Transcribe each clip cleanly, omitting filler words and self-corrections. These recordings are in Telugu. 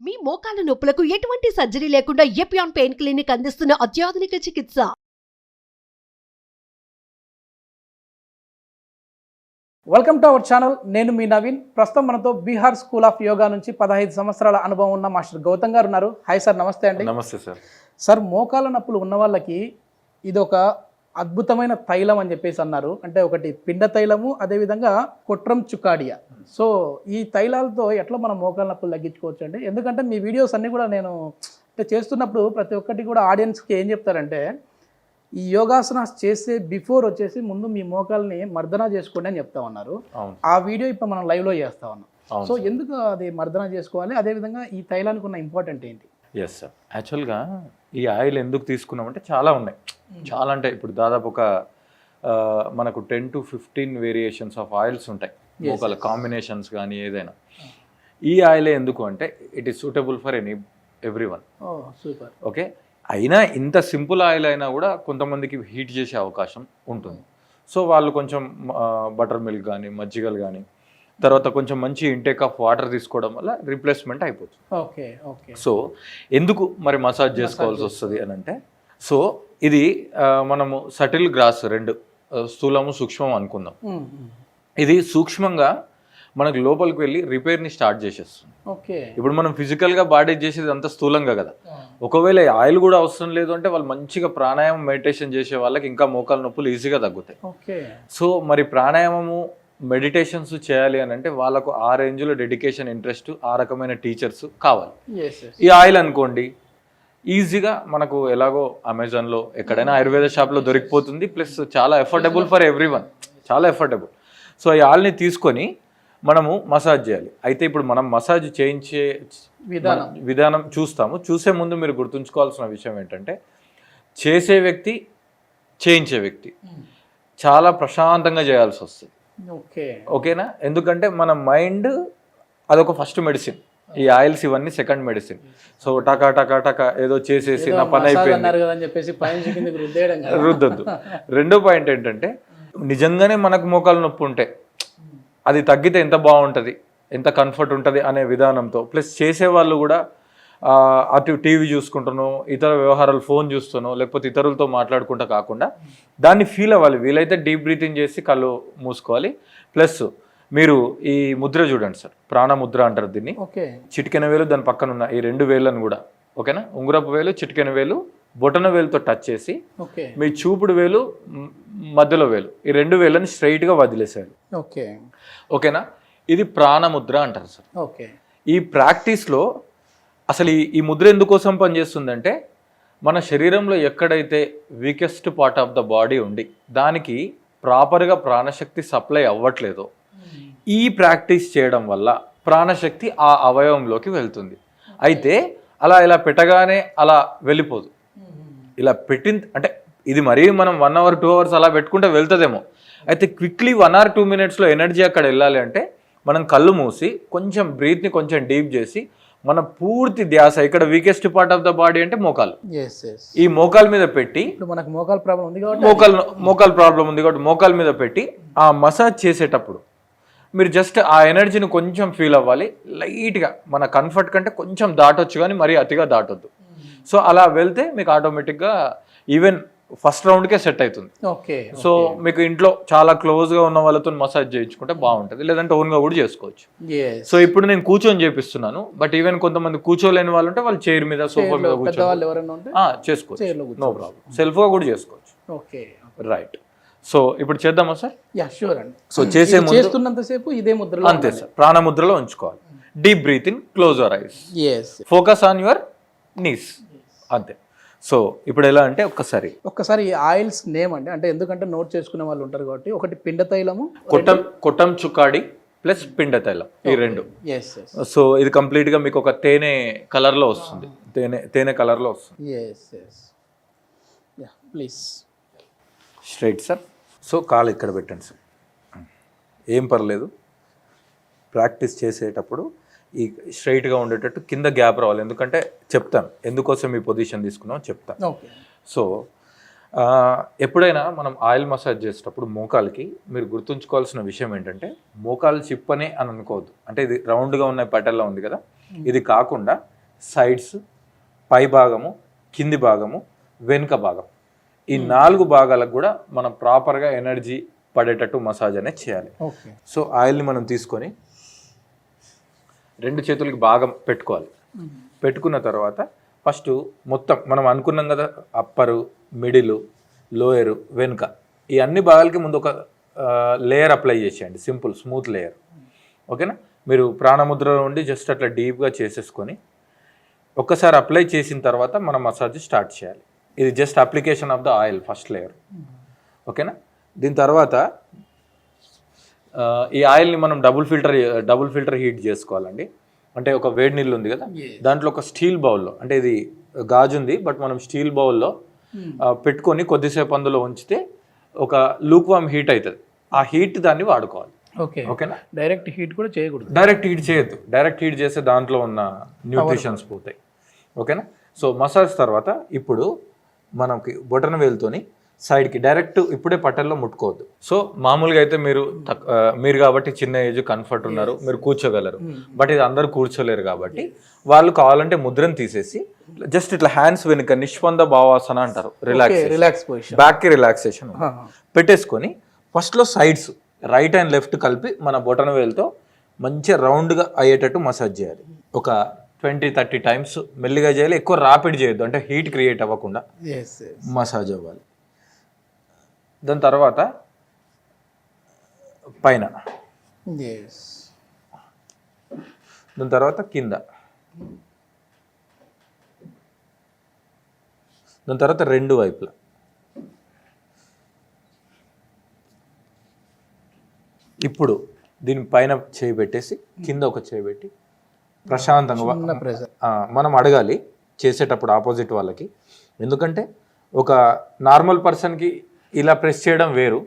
మీ మోకాల నొప్పులకు ఎటువంటి సర్జరీ లేకుండా ఎపియాన్ పెయిన్ క్లినిక్ అందిస్తున్న అత్యాధునిక చికిత్స. Welcome to our channel. నేను మీ నవీన్. ప్రస్తుతం మనతో బీహార్ స్కూల్ ఆఫ్ యోగా నుంచి 15 సంవత్సరాల అనుభవం ఉన్న మాస్టర్ గౌతమ్ గారు ఉన్నారు. హాయ్ సార్, నమస్తే అండి. నమస్తే సార్. సార్, మోకాల నొప్పులు ఉన్న వాళ్ళకి ఇది ఒక అద్భుతమైన తైలం అని చెప్పేసి అన్నారు. అంటే ఒకటి పిండ తైలము, అదేవిధంగా కొట్రం చుకాడియా. సో ఈ తైలాలతో ఎట్లా మనం మోకాల నొప్పులు తగ్గించుకోవచ్చు అండి? ఎందుకంటే మీ వీడియోస్ అన్నీ కూడా నేను అంటే చేస్తున్నప్పుడు ప్రతి ఒక్కటి కూడా ఆడియన్స్కి ఏం చెప్తారంటే, ఈ యోగాసనాస్ చేసే బిఫోర్ వచ్చేసి ముందు మీ మోకాల్ని మర్దన చేసుకోండి అని చెప్తా ఉన్నారు. ఆ వీడియో ఇప్పుడు మనం లైవ్లో చేస్తా ఉన్నాం. సో ఎందుకు అది మర్దన చేసుకోవాలి, అదేవిధంగా ఈ తైలానికి ఉన్న ఇంపార్టెంట్ ఏంటి? ఎస్ సార్, యాక్చువల్గా ఈ ఆయిల్ ఎందుకు తీసుకున్నామంటే చాలా ఉన్నాయి. చాలా అంటే ఇప్పుడు దాదాపు ఒక మనకు 10 to 15 వేరియేషన్స్ ఆఫ్ ఆయిల్స్ ఉంటాయి. మోకాల కాంబినేషన్స్ కానీ ఏదైనా. ఈ ఆయిలే ఎందుకు అంటే it is suitable for everyone. Super. Okay, అయినా ఇంత సింపుల్ ఆయిల్ అయినా కూడా కొంతమందికి హీట్ చేసే అవకాశం ఉంటుంది. సో వాళ్ళు కొంచెం బటర్ మిల్క్ కానీ మజ్జిగలు కానీ తర్వాత కొంచెం మంచి ఇంటేక్ ఆఫ్ వాటర్ తీసుకోవడం వల్ల రీప్లేస్మెంట్ అయిపోతుంది. Okay okay. సో ఎందుకు మరి మసాజ్ చేసుకోవాల్సి వస్తుంది అని అంటే, సో ఇది మనము సటిల్ గ్రాస్ రెండు స్థూలము సూక్ష్మం అనుకుందాం. ఇది సూక్ష్మంగా మనకు లోపలికి వెళ్ళి రిపేర్ని స్టార్ట్ చేసేస్తుంది. ఓకే. ఇప్పుడు మనం ఫిజికల్గా బాడీ చేసేది అంత స్థూలంగా కదా. ఒకవేళ ఆయిల్ కూడా అవసరం లేదు అంటే వాళ్ళు మంచిగా ప్రాణాయామం మెడిటేషన్ చేసే వాళ్ళకి ఇంకా మోకాల నొప్పులు ఈజీగా తగ్గుతాయి. ఓకే. సో మరి ప్రాణాయామము మెడిటేషన్స్ చేయాలి అని అంటే వాళ్ళకు ఆ రేంజ్లో డెడికేషన్, ఇంట్రెస్ట్, ఆ రకమైన టీచర్స్ కావాలి. ఈ ఆయిల్ అనుకోండి ఈజీగా మనకు ఎలాగో అమెజాన్లో ఎక్కడైనా ఆయుర్వేద షాప్లో దొరికిపోతుంది. ప్లస్ చాలా ఎఫోర్డబుల్ ఫర్ ఎవ్రీవన్, చాలా ఎఫోర్డబుల్. సో ఈ ఆయిల్ని తీసుకొని మనము మసాజ్ చేయాలి. అయితే ఇప్పుడు మనం మసాజ్ చేయించే విధానం చూస్తాము. చూసే ముందు మీరు గుర్తుంచుకోవాల్సిన విషయం ఏంటంటే, చేసే వ్యక్తి, చేయించే వ్యక్తి చాలా ప్రశాంతంగా చేయాల్సి వస్తుంది. ఓకేనా? ఎందుకంటే మన మైండ్ అదొక ఫస్ట్ మెడిసిన్, ఈ ఆయిల్స్ ఇవన్నీ సెకండ్ మెడిసిన్. సో టకా టకా టకా ఏదో చేసేసి నా పని అయిపోయింది రుద్దొద్దు. రెండో పాయింట్ ఏంటంటే, నిజంగానే మనకు మోకాలు నొప్పి ఉంటే అది తగ్గితే ఎంత బాగుంటుంది, ఎంత కంఫర్ట్ ఉంటుంది అనే విధానంతో, ప్లస్ చేసేవాళ్ళు కూడా అటు టీవీ చూసుకుంటానో ఇతర వ్యవహారాలు ఫోన్ చూస్తానో లేకపోతే ఇతరులతో మాట్లాడుకుంటా కాకుండా దాన్ని ఫీల్ అవ్వాలి. వీలైతే డీప్ బ్రీతింగ్ చేసి కళ్ళు మూసుకోవాలి. ప్లస్ మీరు ఈ ముద్ర చూడండి సార్, ప్రాణముద్ర అంటారు దీన్ని. చిటికెన వేలు దాని పక్కన ఉన్న ఈ 2 వేళ్ళను కూడా, ఓకేనా, ఉంగరపు వేలు, చిటికెన వేలు, బొటన వేలుతో టచ్ చేసి మీ చూపుడు వేలు, మధ్యలో వేలు, ఈ 2 వేళ్ళని స్ట్రైట్గా వదిలేసేయాలి. ఓకేనా? ఇది ప్రాణముద్ర అంటారు సార్. ఓకే. ఈ ప్రాక్టీస్లో అసలు ఈ ముద్ర ఎందుకోసం పనిచేస్తుందంటే, మన శరీరంలో ఎక్కడైతే weakest part of the body ఉండి దానికి ప్రాపర్గా ప్రాణశక్తి సప్లై అవ్వట్లేదో ఈ ప్రాక్టీస్ చేయడం వల్ల ప్రాణశక్తి ఆ అవయవంలోకి వెళ్తుంది. అయితే ఇలా పెట్టగానే అలా వెళ్ళిపోదు. ఇలా అంటే ఇది మరీ మనం 1 hour 2 hours అలా పెట్టుకుంటే వెళ్తుందేమో. అయితే క్విక్లీ 1 or 2 minutesలో ఎనర్జీ అక్కడ వెళ్ళాలి అంటే మనం కళ్ళు మూసి కొంచెం బ్రీత్ని కొంచెం డీప్ చేసి మన పూర్తి ధ్యాస ఇక్కడ weakest part of the body అంటే మోకాలు, ఈ మోకాల మీద పెట్టి, మనకు మోకాల్ ప్రాబ్లం ఉంది కాబట్టి మోకాల మీద పెట్టి ఆ మసాజ్ చేసేటప్పుడు మీరు జస్ట్ ఆ ఎనర్జీని కొంచెం ఫీల్ అవ్వాలి. లైట్గా మన కంఫర్ట్ కంటే కొంచెం దాటొచ్చు కానీ మరీ అతిగా దాటొద్దు. సో అలా వెళ్తే మీకు ఆటోమేటిక్గా ఈవెన్ ఫస్ట్ రౌండ్కే సెట్ అవుతుంది. సో మీకు ఇంట్లో చాలా క్లోజ్గా ఉన్న వాళ్ళతో మసాజ్ చేయించుకుంటే బాగుంటుంది, లేదంటే ఓన్గా కూడా చేసుకోవచ్చు. సో ఇప్పుడు నేను కూర్చొని చేపిస్తున్నాను, బట్ ఈవెన్ కొంతమంది కూర్చోలేని వాళ్ళు ఉంటే వాళ్ళు చైర్ మీద, సోఫా మీద కూర్చొని చేసుకోవచ్చు, నో ప్రాబ్లం. సెల్ఫ్గా కూడా చేసుకోవచ్చు. రైట్. సో ఇప్పుడు చేద్దామా సార్? సో చేసే చేస్తున్నంతసేపు ఇదే ముద్రలో, అంతే సార్, ప్రాణముద్రలో ఉంచుకోవాలి. Deep breath in, close your eyes, focus on your knees, అంతే. సో ఇప్పుడు ఎలా అంటే ఒక్కసారి ఈ ఆయిల్స్ నేమ్ అంటే ఎందుకంటే నోట్ చేసుకునే వాళ్ళు ఉంటారు కాబట్టి, ఒకటి పిండ తైలము, కొట్టం చుక్కాడి ప్లస్ పిండ తైలం, ఈ 2. సో ఇది కంప్లీట్గా మీకు ఒక తేనె కలర్లో వస్తుంది, తేనె కలర్లో వస్తుంది. Please straight sir. సో కాలు ఇక్కడ పెట్టండి సార్, ఏం పర్లేదు. ప్రాక్టీస్ చేసేటప్పుడు ఈ స్ట్రైట్గా ఉండేటట్టు కింద గ్యాప్ రావాలి. ఎందుకంటే చెప్తాను ఎందుకోసం ఈ పొజిషన్ తీసుకున్నాం చెప్తాను. సో ఎప్పుడైనా మనం ఆయిల్ మసాజ్ చేసేటప్పుడు మోకాలకి మీరు గుర్తుంచుకోవాల్సిన విషయం ఏంటంటే, మోకాలు చిప్పనే అని అనుకోవద్దు. అంటే ఇది రౌండ్గా ఉన్న పటల్లో ఉంది కదా, ఇది కాకుండా సైడ్స్, పై భాగము, కింది భాగము, వెనుక భాగం, ఈ 4 భాగాలకు కూడా మనం ప్రాపర్గా ఎనర్జీ పడేటట్టు మసాజ్ అనేది చేయాలి. సో ఆయిల్ని మనం తీసుకొని 2 చేతులకి బాగా పెట్టుకోవాలి. పెట్టుకున్న తర్వాత ఫస్ట్ మొత్తం మనం అనుకున్నాం కదా, అప్పరు, మిడిలు, లోయరు, వెనుక, ఈ అన్ని భాగాలకి ముందు ఒక లేయర్ అప్లై చేసేయండి, సింపుల్ స్మూత్ లేయర్. ఓకేనా? మీరు ప్రాణముద్రలో ఉండి జస్ట్ అట్లా డీప్గా చేసేసుకొని ఒక్కసారి అప్లై చేసిన తర్వాత మనం మసాజ్ స్టార్ట్ చేయాలి. ఇది just application of the oil, first layer. ఓకేనా? దీని తర్వాత ఈ ఆయిల్ని మనం డబుల్ ఫిల్టర్ హీట్ చేసుకోవాలండి. అంటే ఒక వేడి నీళ్ళు ఉంది కదా, దాంట్లో ఒక స్టీల్ బౌల్లో, అంటే ఇది గాజు ఉంది బట్ మనం స్టీల్ బౌల్లో పెట్టుకొని కొద్దిసేపు అందులో ఉంచితే ఒక లూక్వామ్ హీట్ అవుతుంది. ఆ హీట్ దాన్ని వాడుకోవాలి. ఓకేనా? డైరెక్ట్ హీట్ కూడా చేయకూడదు. డైరెక్ట్ హీట్ చేయొద్దు. డైరెక్ట్ హీట్ చేస్తే దాంట్లో ఉన్న న్యూట్రిషన్స్ పోతాయి. ఓకేనా? సో మసాజ్ తర్వాత ఇప్పుడు మనకి బొటన వేలుతోని సైడ్కి డైరెక్ట్ ఇప్పుడే పట్టెల్లో ముట్టుకోవద్దు. సో మామూలుగా అయితే మీరు కాబట్టి చిన్న ఏజ్ కంఫర్ట్ ఉన్నారు, మీరు కూర్చోగలరు. బట్ ఇది అందరూ కూర్చోలేరు కాబట్టి వాళ్ళు కావాలంటే ముద్రను తీసేసి జస్ట్ ఇట్లా హ్యాండ్స్ వెనుక నిష్పంద భావాసన అంటారు, రిలాక్స్ పొజిషన్, బ్యాక్కి రిలాక్సేషన్ పెట్టేసుకొని ఫస్ట్లో సైడ్స్ రైట్ అండ్ లెఫ్ట్ కలిపి మన బొటన వేలుతో మంచిగా రౌండ్గా అయ్యేటట్టు మసాజ్ చేయాలి. ఒక 20-30 టైమ్స్ మెల్లిగా చేయాలి. ఎక్కువ ర్యాపిడ్ చేయొద్దు, అంటే హీట్ క్రియేట్ అవ్వకుండా మసాజ్ అవ్వాలి. దాని తర్వాత పైన, దాని తర్వాత కింద, దాని తర్వాత 2 వైపులా. ఇప్పుడు దీని పైన చేయి పెట్టేసి కింద ఒక చేయి పెట్టి ప్రశాంతంగా మనం అడగాలి చేసేటప్పుడు ఆపోజిట్ వాళ్ళకి. ఎందుకంటే ఒక నార్మల్ పర్సన్కి ఇలా ప్రెస్ చేయడం వేరు,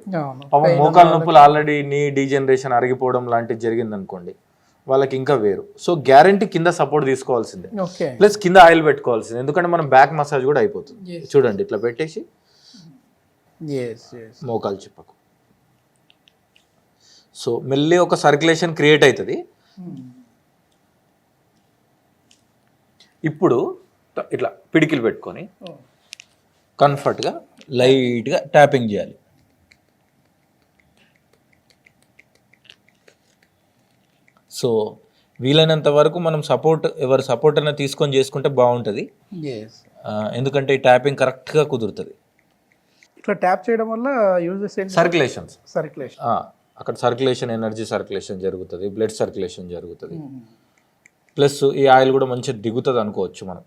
మోకాలు నొప్పులు ఆల్రెడీ నీ డీజనరేషన్ అరిగిపోవడం లాంటిది జరిగింది అనుకోండి, వాళ్ళకి ఇంకా వేరు. సో గ్యారంటీ కింద సపోర్ట్ తీసుకోవాల్సిందే, ప్లస్ కింద ఆయిల్ పెట్టుకోవాల్సిందే. ఎందుకంటే మనం బ్యాక్ మసాజ్ కూడా అయిపోతుంది. చూడండి ఇట్లా పెట్టేసి మోకాలు చిప్పకు. సో మెల్లి ఒక సర్క్యులేషన్ క్రియేట్ అవుతుంది. ఇప్పుడు ఇట్లా పిడికిలు పెట్టుకొని కంఫర్ట్గా లైట్గా ట్యాపింగ్ చేయాలి. సో వీలైనంత వరకు మనం ఎవరి సపోర్ట్ అయినా తీసుకొని చేసుకుంటే బాగుంటుంది. ఎందుకంటే ఈ ట్యాపింగ్ కరెక్ట్గా కుదురుతుంది. ఇట్లా ట్యాప్ చేయడం వల్ల యూజెస్ సర్క్యులేషన్ అక్కడ ఎనర్జీ సర్క్యులేషన్ జరుగుతుంది, బ్లడ్ సర్క్యులేషన్ జరుగుతుంది. ప్లస్ ఈ ఆయిల్ కూడా మంచిగా దిగుతుంది అనుకోవచ్చు మనం.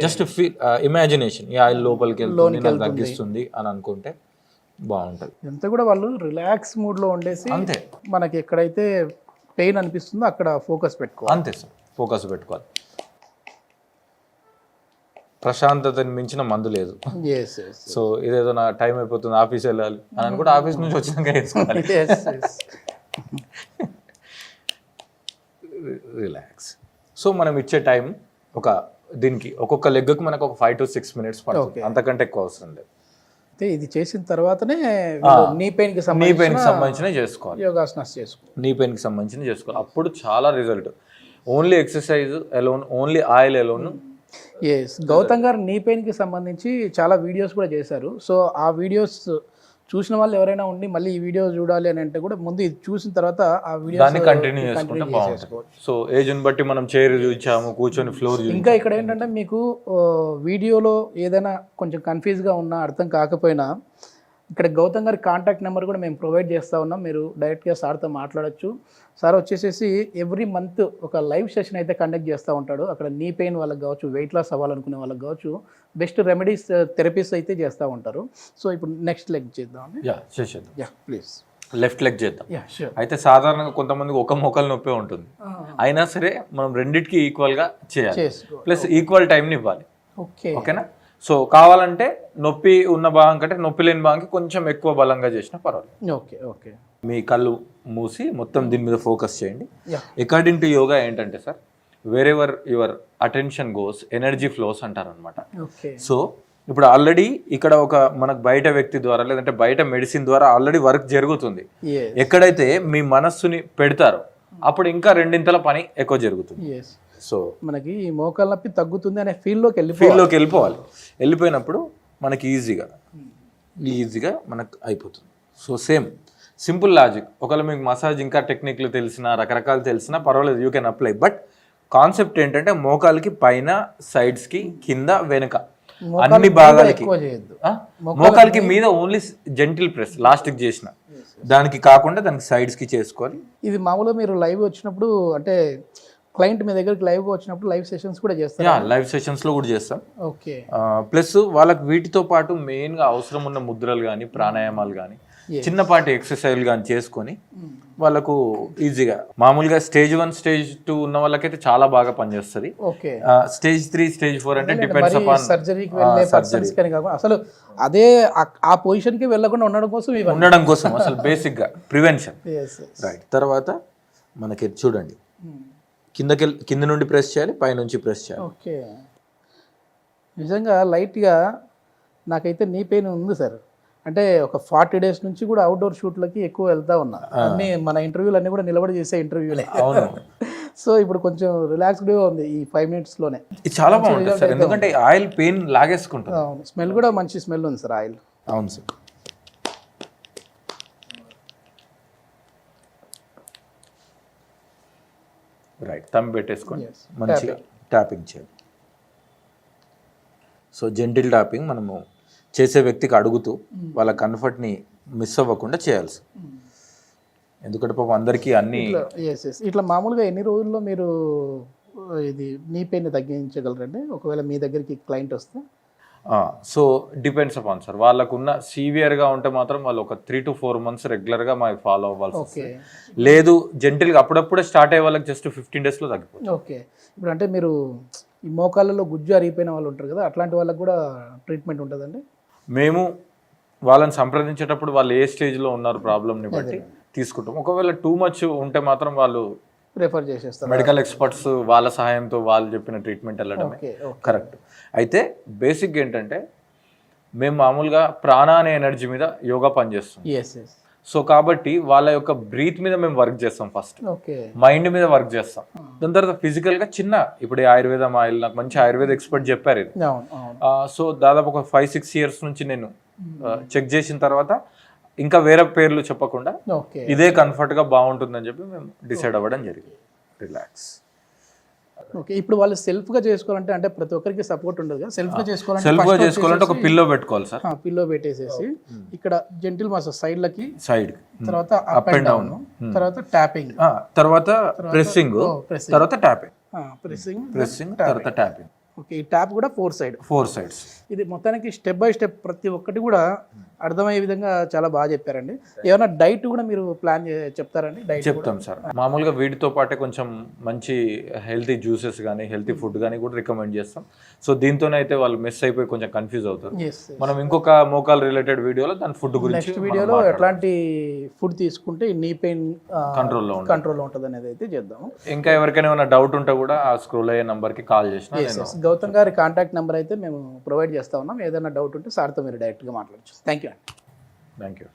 జస్ట్ ఇమాజినేషన్, ఈ ఆయిల్ లోపలికి వెళ్తుంది, నాకు తగ్గిస్తుంది అని అనుకుంటే బాగుంటుంది. అంతా కూడా వాళ్ళు రిలాక్స్ మూడ్లో ఉండేసి అంతే, మనకి ఎక్కడైతే పెయిన్ అనిపిస్తుందో అక్కడ ఫోకస్ పెట్టుకోవాలి. అంతే సార్, ఫోకస్ పెట్టుకోవాలి. ప్రశాంతతని మించిన మందు లేదు. సో ఇదేదో నా టైం అయిపోతుంది, ఆఫీస్ వెళ్ళాలి అని అనుకుంటే ఆఫీస్ నుంచి వచ్చినాక వేసుకోవాలి. రిలాక్స్. సో మనం ఇచ్చే టైం దీనికి ఒక్కొక్క లెగ్కి మనకు ఒక 5 to 6 minutes పడుతుంది, అంతకంటే ఎక్కువ అవసరం లేదు. అయితే ఇది చేసిన తర్వాతనే నీ పెయిన్కి సంబంధించిన చేసుకోవాలి, యోగాసనాస్ చేసుకోవాలి, నీ పెయిన్కి సంబంధించిన చేసుకోవాలి. అప్పుడు చాలా result. Only exercise alone, only oil alone. Gautam గారు నీ పెయిన్కి సంబంధించి చాలా వీడియోస్ కూడా చేశారు. సో ఆ వీడియోస్ చూసిన వాళ్ళు ఎవరైనా ఉండి మళ్ళీ ఈ వీడియో చూడాలి అని అంటే కూడా ముందు ఇది చూసిన తర్వాత ఆ వీడియో దాన్ని కంటిన్యూ చేసుకుంటే బాగుంటుంది. సో ఏజ్ని బట్టి మనం చైర్ చూసాము, కూర్చొని ఫ్లోర్. ఇంకా ఇక్కడ ఏంటంటే మీకు వీడియోలో ఏదైనా కొంచెం కన్ఫ్యూజ్గా ఉన్నా, అర్థం కాకపోయినా ఇక్కడ గౌతమ్ గారి కాంటాక్ట్ నెంబర్ కూడా మేము ప్రొవైడ్ చేస్తూ ఉన్నాం. మీరు డైరెక్ట్గా సార్తో మాట్లాడచ్చు. సార్ వచ్చేసేసి ఎవ్రీ మంత్ ఒక లైవ్ సెషన్ అయితే కండక్ట్ చేస్తూ ఉంటాడు. అక్కడ నీ పెయిన్ వాళ్ళకి కావచ్చు, వెయిట్ లాస్ అవ్వాలనుకునే వాళ్ళకి కావచ్చు, బెస్ట్ రెమెడీస్, థెరపీస్ అయితే చేస్తూ ఉంటారు. సో ఇప్పుడు నెక్స్ట్ లెగ్ చేద్దాం. ప్లీజ్ లెఫ్ట్ లెగ్ చేద్దాం. అయితే సాధారణంగా కొంతమందికి ఒక మోకాలు నొప్పి ఉంటుంది, అయినా సరే మనం రెండింటికి ఈక్వల్గా చేయాలి, ప్లస్ ఈక్వల్ టైంని ఇవ్వాలి. ఓకేనా? సో కావాలంటే నొప్పి ఉన్న భాగం కంటే నొప్పి లేని భాగంకి కొంచెం ఎక్కువ బలంగా చేసినా పర్వాలేదు. మీ కళ్ళు మూసి మొత్తం దీని మీద ఫోకస్ చేయండి. అకార్డింగ్ టు యోగా ఏంటంటే sir, wear ever your attention goes energy flows అంటారు అనమాట. సో ఇప్పుడు ఆల్రెడీ ఇక్కడ ఒక మనకు బయట వ్యక్తి ద్వారా లేదంటే బయట మెడిసిన్ ద్వారా ఆల్రెడీ వర్క్ జరుగుతుంది. ఎక్కడైతే మీ మనస్సుని పెడతారో అప్పుడు ఇంకా రెండింతల పని ఎక్కువ జరుగుతుంది. సో మనకి ఈ మోకాళ్ళ నొప్పి తగ్గుతుంది అనే ఫీల్డ్లోకి ఫీల్డ్లోకి వెళ్ళిపోయినప్పుడు మనకి ఈజీగా మనకు అయిపోతుంది. So simple logic. ఒకవేళ మీకు మసాజ్ ఇంకా టెక్నిక్లు తెలిసినా రకరకాలు తెలిసినా పర్వాలేదు, you can apply. But concept ఏంటంటే మోకాలకి పైన, సైడ్స్కి, కింద, వెనుక అన్ని భాగాలకి, మోకాలకి మీద ఓన్లీ జెంటిల్ ప్రెస్ లాస్ట్కి చేసిన దానికి కాకుండా దానికి సైడ్స్కి చేసుకోవాలి. ఇది మామూలుగా మీరు లైవ్ వచ్చినప్పుడు అంటే క్లయింట్ మీ దగ్గరికి లైవ్గా వచ్చినప్పుడు లైవ్ సెషన్స్ కూడా చేస్తారు? లైవ్ సెషన్స్లో కూడా చేస్తాం. ఓకే. ప్లస్ వాళ్ళకి వీటితో పాటు మెయిన్గా అవసరం ఉన్న ముద్రలు కానీ ప్రాణాయామాలు కానీ చిన్నపాటి ఎక్సర్సైజ్ కానీ చేసుకొని వాళ్ళకు ఈజీగా మామూలుగా స్టేజ్ 1 స్టేజ్ 2 ఉన్న వాళ్ళకైతే చాలా బాగా పనిచేస్తుంది. స్టేజ్ 3 స్టేజ్ 4 అంటే డిపెండ్స్ అపాన్ సర్జరీకి వెళ్ళే పర్సన్స్ కానీ కాకుండా అసలు అదే ఆ పొజిషన్ కి వెళ్ళకుండా ఉండడం కోసం అసలు బేసిక్ గా ప్రివెన్షన్. రైట్. తర్వాత మనకి చూడండి కింద నుండి ప్రెస్ చేయాలి, పైనుంచి ప్రెస్ చేయాలి. ఓకే. నిజంగా లైట్గా నాకైతే నీ పెయిన్ ఉంది సార్. అంటే ఒక 40 days నుంచి కూడా అవుట్డోర్ షూట్లకి ఎక్కువ వెళ్తా ఉన్నా. అన్ని మన ఇంటర్వ్యూలు అన్నీ కూడా నిలబడి చేసే ఇంటర్వ్యూలే. సో ఇప్పుడు కొంచెం రిలాక్స్డ్గా ఉంది ఈ 5 minutesలోనే. ఇది చాలా బాగుంటుంది సార్, ఎందుకంటే ఆయిల్ పెయిన్ లాగేసుకుంటుంది. అవును, స్మెల్ కూడా మంచి స్మెల్ ఉంది సార్ ఆయిల్. అవును సార్. రైట్. థంబ్ పెట్టేసుకొని మంచిగా ట్యాపింగ్ చేయాలి. సో జెంటిల్ ట్యాపింగ్ మనము చేసే వ్యక్తికి అడుగుతూ వాళ్ళ కంఫర్ట్ని మిస్ అవ్వకుండా చేయాల్సి. ఎందుకంటే పాపం అందరికీ అన్ని ఇట్లా మామూలుగా ఎన్ని రోజుల్లో మీరు ఇది నీ పెయిన్ తగ్గించగలరండి ఒకవేళ మీ దగ్గరికి క్లయింట్ వస్తే? So depends upon sir. వాళ్ళకున్న సివియర్గా ఉంటే మాత్రం వాళ్ళు ఒక 3 to 4 months రెగ్యులర్గా మాకు ఫాలో అవ్వాల్సి వస్తుంది. లేదు జెంటిల్గా అప్పుడప్పుడే స్టార్ట్ అయ్యే వాళ్ళకి జస్ట్ 15 daysలో తగ్గిపోతుంది. ఓకే. ఇప్పుడు అంటే మీరు ఈ మోకాళ్ళలో గుజ్జు అరిగిపోయిన వాళ్ళు ఉంటారు కదా, అట్లాంటి వాళ్ళకి కూడా ట్రీట్మెంట్ ఉంటుందండి? మేము వాళ్ళని సంప్రదించేటప్పుడు వాళ్ళు ఏ స్టేజ్లో ఉన్నారు ప్రాబ్లమ్ని బట్టి తీసుకుంటాం. ఒకవేళ టూ మచ్ ఉంటే మాత్రం వాళ్ళు ప్రిఫర్ చేసేస్తారు. మెడికల్ ఎక్స్పర్ట్స్ వాళ్ళ సహాయంతో వాళ్ళు చెప్పిన ట్రీట్మెంట్ వెళ్ళడమే కరెక్ట్. అయితే బేసిక్ ఏంటంటే మేము మామూలుగా ప్రాణ అనే ఎనర్జీ మీద యోగా పనిచేస్తాం. సో కాబట్టి వాళ్ళ యొక్క బ్రీత్ మీద మేము వర్క్ చేస్తాం. ఫస్ట్ మైండ్ మీద వర్క్ చేస్తాం. దాని తర్వాత ఫిజికల్గా చిన్న ఇప్పుడు ఆయుర్వేదం ఆయిల్ నాకు మంచి ఆయుర్వేద ఎక్స్పర్ట్ చెప్పారు ఇది. సో దాదాపు ఒక 5-6 years నుంచి నేను చెక్ చేసిన తర్వాత ఇంకా వేరే పేర్లు చెప్పకుండా ఇదే కంఫర్ట్గా బాగుంటుందని చెప్పి మేము డిసైడ్ అవ్వడం జరిగింది. రిలాక్స్. ఓకే. ఇప్పుడు వాళ్ళు సెల్ఫ్గా చేసుకోవాలంటే అంటే ప్రతి ఒక్కరికి సపోర్ట్ ఉండదు కదా, సెల్ఫ్గా చేసుకోవాలంటే ఒక పిల్లో పెట్టుకోవాలి సార్. పిల్లో పెట్టేసేసి ఇక్కడ జెంటిల్ మసాజ్ సైడ్ తర్వాత అప్ అండ్ డౌన్, తర్వాత ట్యాపింగ్, తర్వాత ప్రెస్సింగ్, తర్వాత ట్యాపింగ్, ప్రెస్సింగ్ తర్వాత ట్యాపింగ్. ఓకే. ఈ ట్యాప్ కూడా 4 sides. ఇది మొత్తానికి స్టెప్ బై స్టెప్ ప్రతి ఒక్కటి కూడా అర్థమయ్యే విధంగా చాలా బాగా చెప్పారండి. ఏమైనా డైట్ కూడా మీరు ప్లాన్ చెప్తారండి? డైట్ చెప్తాం సార్. మామూలుగా వీటితో పాటే కొంచెం మంచి హెల్తీ జ్యూసెస్ కానీ హెల్తీ ఫుడ్ కానీ కూడా రికమెండ్ చేస్తాం. సో దీంతోనైతే వాళ్ళు మిస్ అయిపోయి కొంచెం కన్ఫ్యూజ్ అవుతారు. మనం ఇంకొక మోకాల్ రిలేటెడ్ వీడియోలో దాని ఫుడ్ గురించి నెక్స్ట్ వీడియోలో ఎట్లాంటి ఫుడ్ తీసుకుంటే నీ పెయిన్ కంట్రోల్లో ఉంటుంది అనేది అయితే చేద్దాం. ఇంకా ఎవరికైనా ఏమైనా డౌట్ ఉంటే కూడా ఆ స్క్రోల్ అయ్యే నెంబర్కి కాల్ చేసిన గౌతమ్ గారి కాంటాక్ట్ నెంబర్ అయితే మేము ప్రొవైడ్ చేస్తా ఉన్నాం. ఏదైనా డౌట్ ఉంటే సార్తో మీరు డైరెక్ట్గా మాట్లాడచ్చు. Thank you.